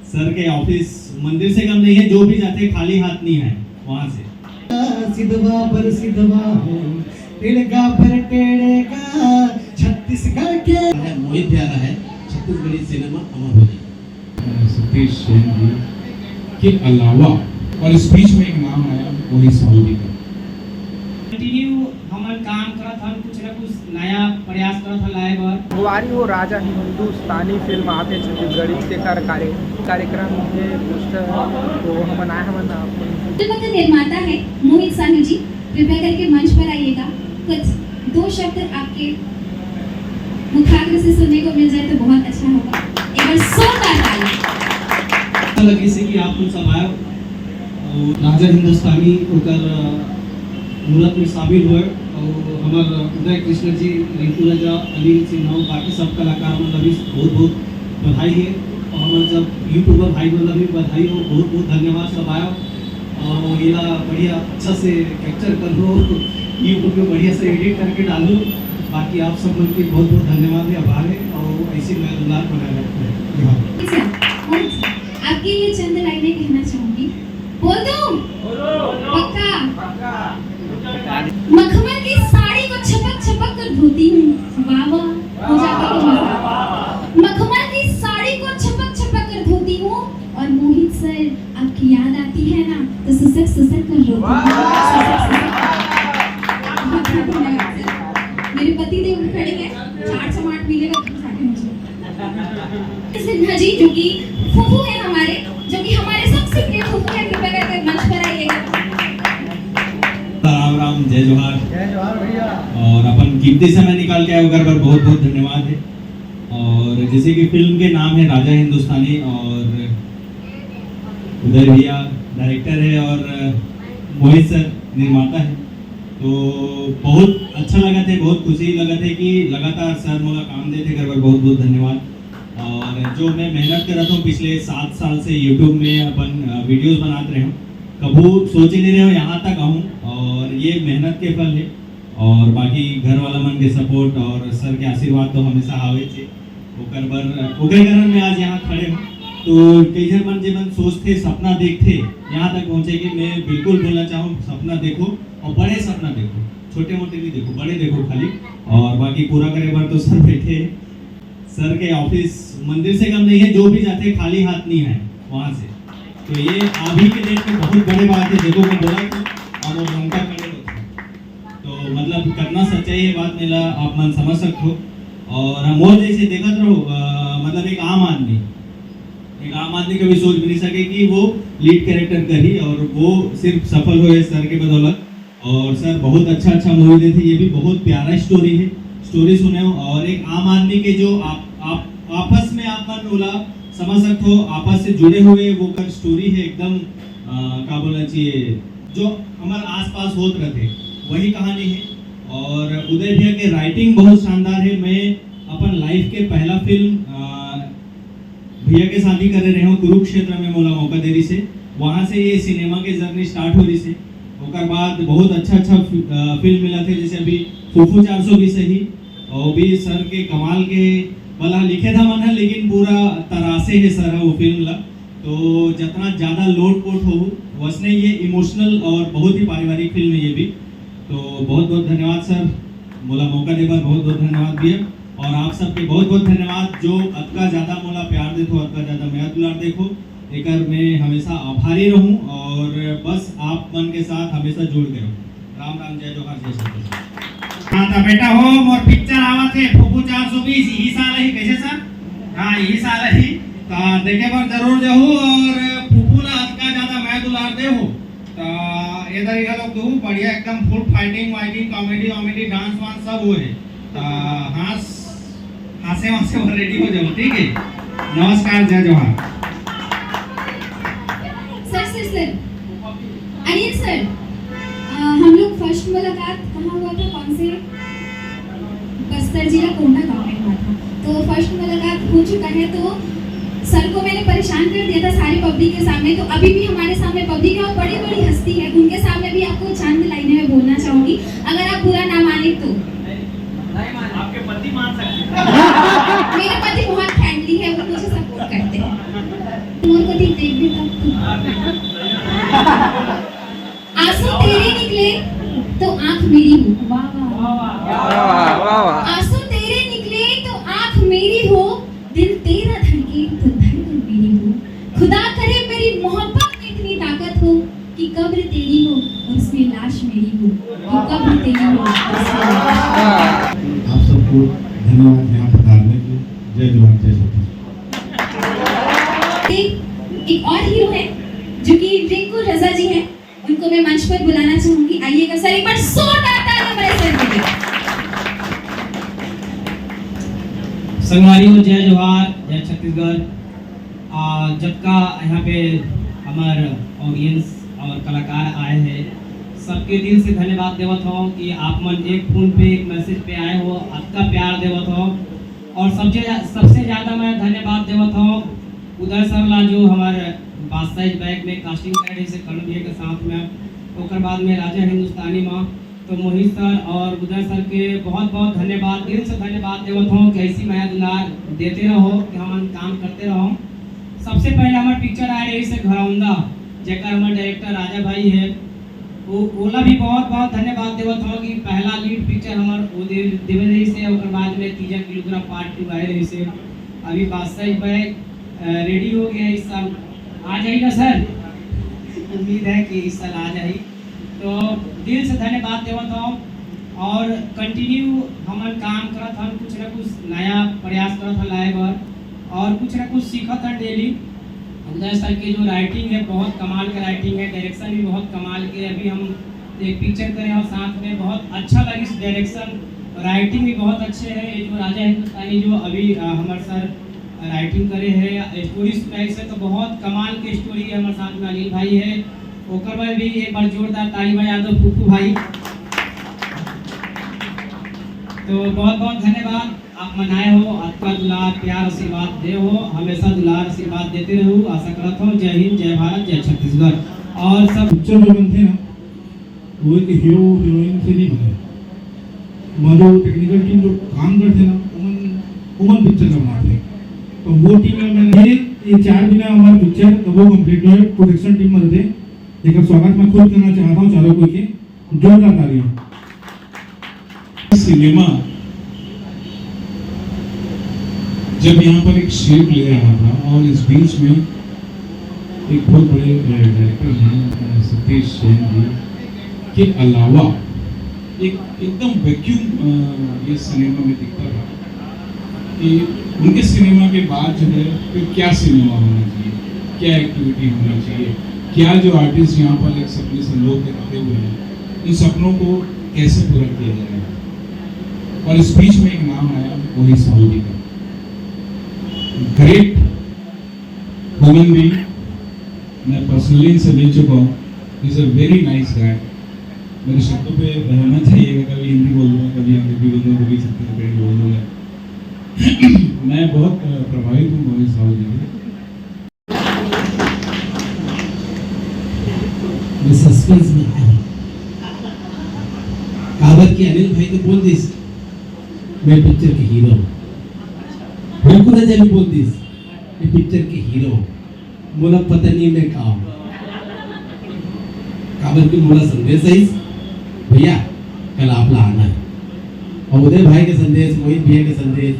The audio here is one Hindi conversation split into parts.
सर के ऑफिस मंदिर से कम नहीं है, जो भी जाते खाली हाथ नहीं है वहाँ से। सिद्धवा पर सिद्धवा हो टेढ़ेगा फिर टेढ़ेगा छत्तीसगढ़ के मोहित प्यारा है, छत्तीसगढ़ी सिनेमा अमर हो जाए। सतीश सेन जी के अलावा और इस बीच में एक नाम आया वही सऊदी का। कंटिन्यू हमन काम करत हन, कुछ ना कुछ नया प्रयास करत हन लाए बर। बुआरी हो राजा हिंदुस्तानी फिल्म आते छत्तीसगढ़ी तेकर कार्यक्रम के पोस्टर तो हम बनाए हमन फिल्म का निर्माता है मोहित सानू जी, कृपया करके मंच पर आइएगा। कुछ दो शब्द आपके मुखाग्र से सुनने को मिल जाए तो बहुत अच्छा होगा। एक बार जोरदार ताली। लगी से कि आप सब आए राजा हिंदुस्तानी होकर मूरत में शामिल हुए और हमारे उदय कृष्ण जी, रिंकू राजा, अनिल सिंह और बाकी सब कलाकार मतलब भी बहुत बहुत बधाई है। और हमारे जब यूट्यूबर भाई मतलब भी बधाई हो, बहुत बहुत धन्यवाद सब आया और ये बढ़िया अच्छा से कैप्चर कर लो, यूट्यूब पे बढ़िया से एडिट करके डालो। बाकी आप सब मन के बहुत बहुत धन्यवाद है, आभार है और ऐसे मैं दुलार बनाए रखते हैं। आपके लिए चंद लाइनें कहना चाहूंगी। बोल दूं? पक्का? मखमल की साड़ी को छपक छपक कर धोती हूँ, वाह वाह हो जाता तो मजा। मखमल की साड़ी को छपक छपक कर धोती हूँ और मोहित सर आपकी याद आती है ना तो सुसक सुसक कर रोती हूँ। मेरे पति देव खड़े हैं, चाट समाट मिलेगा सिन्हा जी जो कि फूफू है हमारे, जो कि हमारे सबसे प्रिय फूफू है, कृपया करके मंच पर आइएगा। राम राम, जय जोहार। जय जोहार भैया। और अपन कीमती समय निकाल के आए उगर पर बहुत बहुत धन्यवाद है। और जैसे कि फिल्म के नाम है राजा हिंदुस्तानी और उदय भैया डायरेक्टर है और मोहित सर निर्माता है, तो बहुत अच्छा लगा थे, बहुत खुशी लगा थे कि लगातार सर मोला काम देते कर बहुत बहुत धन्यवाद। और जो मैं मेहनत कर रहा हूँ पिछले 7 साल से यूट्यूब में अपन वीडियोस बनाते रहे हूँ, कभी सोच ही नहीं रहे हो यहाँ तक आऊँ और ये मेहनत के फल है। और बाकी घर वाला मन के सपोर्ट और सर के आशीर्वाद तो हमेशा आवे थे ओकर कारण में आज यहाँ खड़े हूँ। तो कई जन मन जीवन सोचते सपना देखते यहाँ तक पहुँचे कि मैं बिल्कुल बोलना चाहूँ सपना देखो और बड़े सपना देखो, छोटे मोटे नहीं देखो, बड़े देखो खाली। और बाकी पूरा करे बार तो सर बैठे हैं। सर के ऑफिस मंदिर से कम नहीं है, जो भी जाते खाली हाथ नहीं है वहाँ से। तो ये अभी के डेट में बहुत बड़े बात है, देखो मैं बोला तो और वो लंका खड़े तो मतलब करना सच्चाई है बात मेरा आप मन समझ सकते हो। और हम और जैसे देखते रहो मतलब एक आम आदमी कभी सोच भी नहीं सके कि वो लीड कैरेक्टर करी और वो सिर्फ सफल हुए सर के बदौलत। और सर बहुत अच्छा मूवी देते, ये भी बहुत प्यारा स्टोरी है, स्टोरी सुने हो। और एक आम आदमी के जो आप आपस में आप मन बोला समझ सकते हो, आपस से जुड़े हुए वो कर स्टोरी है एकदम क्या बोलना चाहिए, जो हमारे आसपास होते रहते वही कहानी है। और उदय भैया के राइटिंग बहुत शानदार है। मैं अपन लाइफ के पहला फिल्म भैया के साथ ही कर रहे हूँ, कुरुक्षेत्र में मोला मौका दे रही से, वहाँ से ये सिनेमा के जर्नी स्टार्ट हो रही से। उसके बाद बहुत अच्छा फिल्म मिला थे, जैसे अभी फूफू 420 सही और भी सर के कमाल के भला लिखे था मन है, लेकिन पूरा तरासे है सर वो फिल्म ला। तो जितना ज़्यादा लोड पोट हो वैसने ये इमोशनल और बहुत ही पारिवारिक फिल्म है ये भी। तो बहुत बहुत धन्यवाद सर, मोला मौका दे बार बहुत बहुत धन्यवाद भैया। और आप सबके बहुत बहुत धन्यवाद जो अतका ज़्यादा मोला प्यार देखो, अतका ज़्यादा मेरा दुलार देखो, एक मैं हमेशा आभारी रहूं और बस आप मन के साथ हमेशा जुड़ के रहूं। राम राम, जय जोहार, जय श्री कृष्ण। हाँ तो बेटा हो मोर पिक्चर आवत है फूफू 420 यही साल ही कैसे सर? हाँ यही साल ही तो देखे पर जरूर जाऊँ और फूफू ला अतका ज़्यादा मैं दुलार दे हो तो इधर ही लोग दू बढ़िया एकदम फुल फाइटिंग वाइटिंग कॉमेडी डांस वांस सब हो है तो हासे वासे रेडी हो जाओ, ठीक है? नमस्कार, जय जोहार। सर अनिल सर, हम लोग फर्स्ट मुलाकात कहाँ हुआ था? कौन से? बस्तर जिला कोंडा गांव में हुआ था। तो फर्स्ट मुलाकात हो चुका है, तो सर को मैंने परेशान कर दिया था सारी पब्लिक के सामने, तो अभी भी हमारे सामने पब्लिक है और बड़ी बड़ी हस्ती है, उनके सामने भी आपको चंद लाइनें में बोलना चाहूंगी, अगर आप बुरा ना माने तो। आपके पति मान सकते हैं। मेरे पति बहुत फ्रेंडली है, वो मुझे सपोर्ट करते हैं। तब तू। आंसू तेरे निकले तो आंख मेरी हो। वाह वाह वाह वाह वाह। आंसू तेरे निकले तो आंख मेरी हो, दिल तेरा धड़के तो धड़कन मेरी हो। खुदा करे मेरी मोहब्बत में इतनी ताकत हो कि कब्र तेरी हो और उसमें लाश मेरी हो, कि कब्र तेरी हो और उसमें लाश। आप सबको धन्यवाद यहाँ पधारने के लिए। जय जवान जय छत्तीसगढ़। एक और हीरो है जो कि रिंकू रजा जी हैं, उनको मैं मंच पर बुलाना चाहूंगी। आइएगा सर, एक बार जोरदार ताली हमारे सर के लिए। संगवारी जय जोहार जय छत्तीसगढ़। जब का यहाँ पे हमार ऑडियंस और कलाकार आए हैं, सबके दिल से धन्यवाद देवत हो कि आप मन एक फोन पे एक मैसेज पे आए हो, आपका प्यार देवत हो। और सबसे ज़्यादा मैं धन्यवाद देवत हो उदय सर ला, जो हमारे बादशाह बैग में कास्टिंग करे से करण भैया के साथ में, ओकर बाद में राजा हिंदुस्तानी माँ, तो मोहित सर और उदय सर के बहुत बहुत धन्यवाद, दिल से धन्यवाद देवत हो कि ऐसी माया दुलार देते रहो कि हम काम करते रहो। सबसे पहले हमारे पिक्चर आए रही से घरौंदा, जेकर हमारे डायरेक्टर राजा भाई है, ओला भी बहुत बहुत धन्यवाद देवत हो कि पहला लीड पिक्चर हमार वो देवे रही से, और बाद में 3 किलोग्राम पार्ट 2 आए रही से। अभी बादशाह बैग रेडी हो गया, इस साल आ जाएगा सर, उम्मीद है कि इस साल आ जाए। तो दिल से धन्यवाद देवत हो और कंटिन्यू हमन काम करत हन, कुछ ना कुछ नया प्रयास करत हन लाए बर और कुछ ना कुछ सीखत हन डेली। उदय सर की जो राइटिंग है बहुत कमाल का राइटिंग है, डायरेक्शन भी बहुत कमाल के। अभी हम एक पिक्चर करें और साथ में बहुत अच्छा लगी डायरेक्शन, राइटिंग भी बहुत अच्छे है। ये जो राजा हिंदुस्तानी जो अभी हमारे सर राइटिंग करे है, स्टोरी सुनाई से तो बहुत कमाल की स्टोरी है। हमारे साथ में अनिल भाई है, ओकर में भी एक बार जोरदार ताली बजा दो फूफू भाई। तो बहुत बहुत धन्यवाद, आप मनाए हो, आपका दुलार प्यार आशीर्वाद दे हो, हमेशा दुलार आशीर्वाद देते रहो, आशा करता हूँ। जय हिंद, जय भारत, जय छत्तीसगढ़। और सब पिक्चर जो बनते हैं ना, वो एक हीरो हीरोइन से नहीं बने, जो टेक्निकल टीम जो काम करते हैं ना, उमन पिक्चर का बनाते हैं। तो वो टीम में मैंने ये 4 दिन हमारा पिक्चर तो वो कंप्लीट हुआ। प्रोडक्शन टीम में थे, एक स्वागत मैं खुद करना चाहता हूँ चारों को के जोरदार तालियां। सिनेमा जब यहाँ पर एक शेप ले रहा था और इस बीच में एक बहुत बड़े डायरेक्टर हैं सतीश जैन जी के अलावा एकदम वैक्यूम ये सिनेमा में दिखता था कि उनके सिनेमा के बाद जो है फिर क्या सिनेमा होना चाहिए, क्या एक्टिविटी होना चाहिए, क्या जो आर्टिस्ट यहाँ पर एक सपने संजो के रखे हुए हैं, इन सपनों को कैसे पूरा किया जाएगा। और इस बीच में एक नाम आया मोहित साहू जी का, ग्रेट ह्यूमन बीइंग, मैं पर्सनली इनसे मिल चुका हूँ। Is a very nice guy. मेरे शब्दों पे रहना चाहिएगा, कभी हिंदी बोल दूँगा, कभी अंग्रेजी बोल दूँगा, कभी छत्तीसगढ़ी बोल दूँगा। मैं बहुत प्रभावित हूँ मोहित साहू जी से। सस्पेंस में है काबर की अनिल भाई तो बोल दिस मैं पिक्चर के हीरो हूँ, बिल्कुल ऐसे भी बोल दिस मैं पिक्चर के हीरो हूँ, मोला पता नहीं मैं कहा हूँ। काबर की मोला संदेश है भैया कल आप ला आना है, और उदय भाई के संदेश, मोहित भैया के संदेश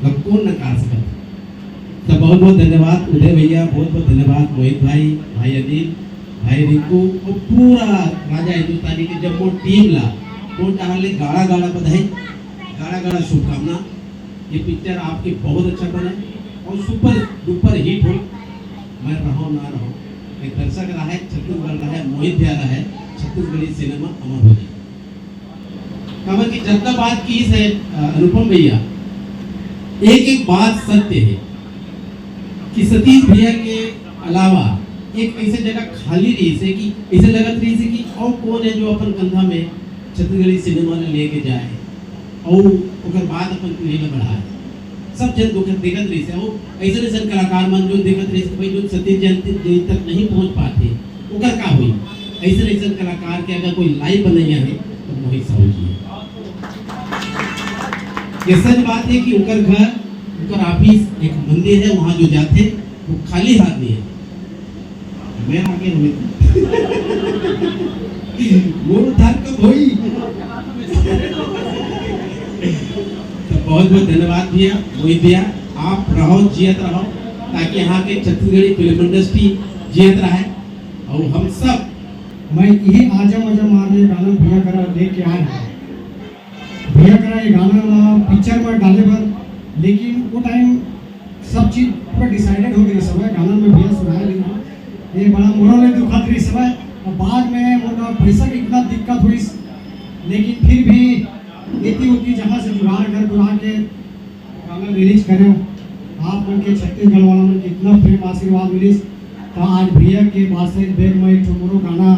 कौन न कर सकता। तो बहुत बहुत धन्यवाद उदय भैया, बहुत बहुत धन्यवाद मोहित भाई, भाई अनिल, भाई रिंकू और पूरा राजा हिंदुस्तानी की जब वो टीम ला तो डाले गाड़ा गाड़ा बधाई, गाड़ा गाड़ा शुभकामना। ये पिक्चर आपके बहुत अच्छा बने और सुपर डुपर हिट हो। मैं रहो ना रहो, एक दर्शक रहा है, छत्तीसगढ़ रहा है, मोहित भैया रहा है, छत्तीसगढ़ी सिनेमा अमर हो जाए। कमर की जितना बात की है अनुपम भैया, एक एक बात सत्य है कि सतीश भैया के अलावा एक ऐसे जगह खाली रही से कि ऐसे लगत रही से कि और कौन है जो अपन कंधा में छत्तीसगढ़ी सिनेमा ने लेके जाए और ओकर बाद अपन पीढ़ी में बढ़ाए। सब जन देखत रही से और ऐसे ऐसे कलाकार मन जो देखत रही से भाई जो सतीश जयंती तक नहीं पहुंच पाते ओकर का हुई। ऐसे ऐसे कलाकार के अगर कोई लाइव बनैया है तो मोहित साहू जी है। ये सच बात है कि उनका घर, उनका ऑफिस एक मंदिर है, वहाँ जो जाते वो खाली हाथ नहीं है। मैं आगे नहीं वो उधार कब हुई। तो बहुत बहुत धन्यवाद भैया, मोहित भैया, आप रहो जियत रहो ताकि यहाँ के छत्तीसगढ़ी फिल्म इंडस्ट्री जियत रहे और हम सब। मैं यही आजा मजा मारने गाना भैया करा लेके आया हूँ। भैया करा ये गाना पिक्चर में डाले पर, लेकिन वो टाइम सब चीज़ पूरा डिसाइडेड हो गई समय गाना में भैया सुनाया लेना ये बड़ा मोरल दुखद रही समय। और बाद में मोटा पैसा की इतना दिक्कत हुई, लेकिन फिर भी इतनी उतनी जगह से जुगाड़ कर बुला के गाना रिलीज करें। आप उनके छत्तीसगढ़ वालों में कितना प्रेम आशीर्वाद मिली, तो आज भैया के बासे बेग में एक मोरो गाना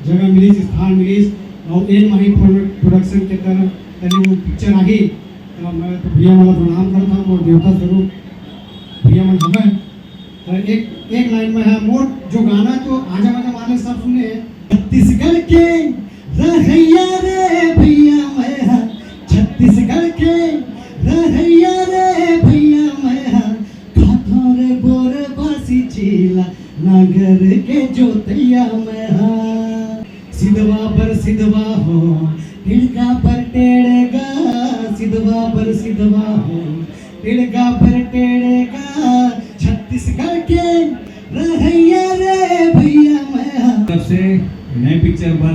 जगह मिली, स्थान मिली और एक माही प्रोडक्शन के तरह तनी वो पिक्चर आई। तो मैं तो भैया वाला प्रणाम करता हूँ और देवता स्वरूप भैया मन हमें। तो एक लाइन में है मोर जो गाना तो आजा मजा मारने सब सुने, छत्तीसगढ़ के रहैया रे भैया मैं, छत्तीसगढ़ के रहैया रे भैया मैं, खाथों रे बोर बासी चीला नागर के जोतैया मैं। सिधवा पर सिधवा हो टिड़का पर टेढ़ेगा, सिधवा पर सिधवा हो टिड़का पर टेढ़ेगा, छत्तीसगढ़ के रहैया रे भैया मैं। तब से नए पिक्चर पर